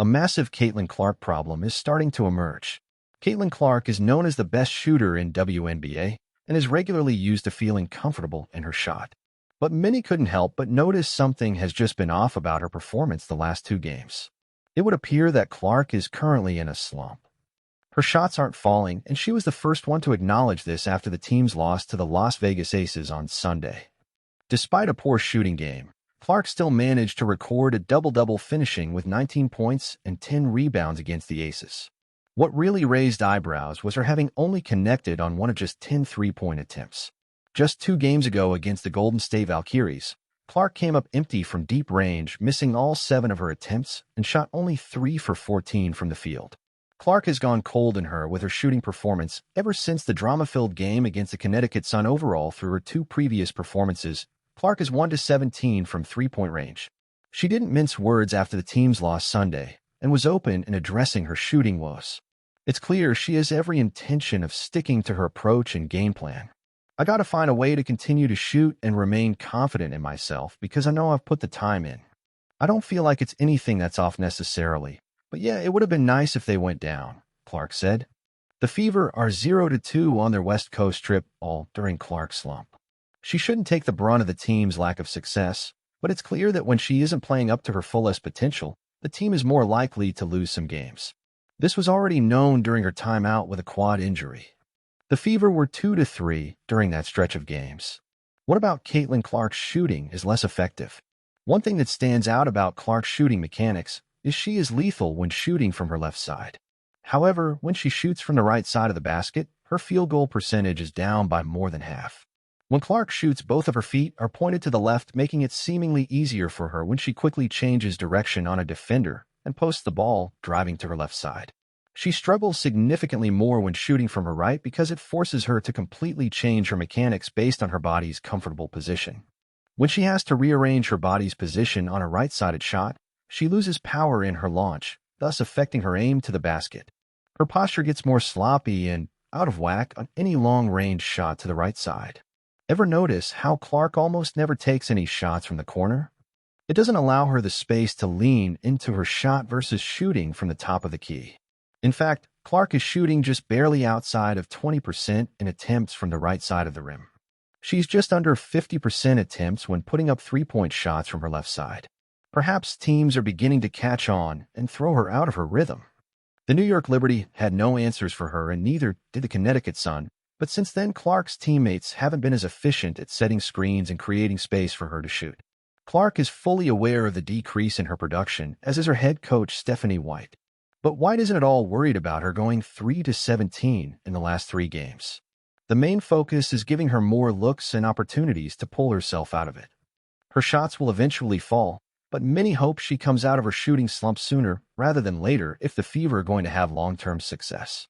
A massive Caitlin Clark problem is starting to emerge. Caitlin Clark is known as the best shooter in WNBA and is regularly used to feeling comfortable in her shot. But many couldn't help but notice something has just been off about her performance the last two games. It would appear that Clark is currently in a slump. Her shots aren't falling, and she was the first one to acknowledge this after the team's loss to the Las Vegas Aces on Sunday. Despite a poor shooting game, Clark still managed to record a double-double, finishing with 19 points and 10 rebounds against the Aces. What really raised eyebrows was her having only connected on one of just 10 three-point attempts. Just 2 games ago against the Golden State Valkyries, Clark came up empty from deep range, missing all 7 of her attempts and shot only 3 for 14 from the field. Clark has gone cold in her with her shooting performance ever since the drama-filled game against the Connecticut Sun. Overall, through her 2 previous performances, Clark is 1-17 from three-point range. She didn't mince words after the team's loss Sunday and was open in addressing her shooting woes. It's clear she has every intention of sticking to her approach and game plan. "I gotta find a way to continue to shoot and remain confident in myself because I know I've put the time in. I don't feel like it's anything that's off necessarily, but yeah, it would have been nice if they went down," Clark said. The Fever are 0-2 on their West Coast trip, all during Clark's slump. She shouldn't take the brunt of the team's lack of success, but it's clear that when she isn't playing up to her fullest potential, the team is more likely to lose some games. This was already known during her timeout with a quad injury. The Fever were 2-3 during that stretch of games. What about Caitlin Clark's shooting is less effective? One thing that stands out about Clark's shooting mechanics is she is lethal when shooting from her left side. However, when she shoots from the right side of the basket, her field goal percentage is down by more than half. When Clark shoots, both of her feet are pointed to the left, making it seemingly easier for her when she quickly changes direction on a defender and posts the ball, driving to her left side. She struggles significantly more when shooting from her right because it forces her to completely change her mechanics based on her body's comfortable position. When she has to rearrange her body's position on a right-sided shot, she loses power in her launch, thus affecting her aim to the basket. Her posture gets more sloppy and out of whack on any long-range shot to the right side. Ever notice how Clark almost never takes any shots from the corner? It doesn't allow her the space to lean into her shot versus shooting from the top of the key. In fact, Clark is shooting just barely outside of 20% in attempts from the right side of the rim. She's just under 50% attempts when putting up three-point shots from her left side. Perhaps teams are beginning to catch on and throw her out of her rhythm. The New York Liberty had no answers for her, and neither did the Connecticut Sun. But since then, Clark's teammates haven't been as efficient at setting screens and creating space for her to shoot. Clark is fully aware of the decrease in her production, as is her head coach, Stephanie White. But White isn't at all worried about her going 3-17 in the last 3 games. The main focus is giving her more looks and opportunities to pull herself out of it. Her shots will eventually fall, but many hope she comes out of her shooting slump sooner rather than later if the Fever are going to have long-term success.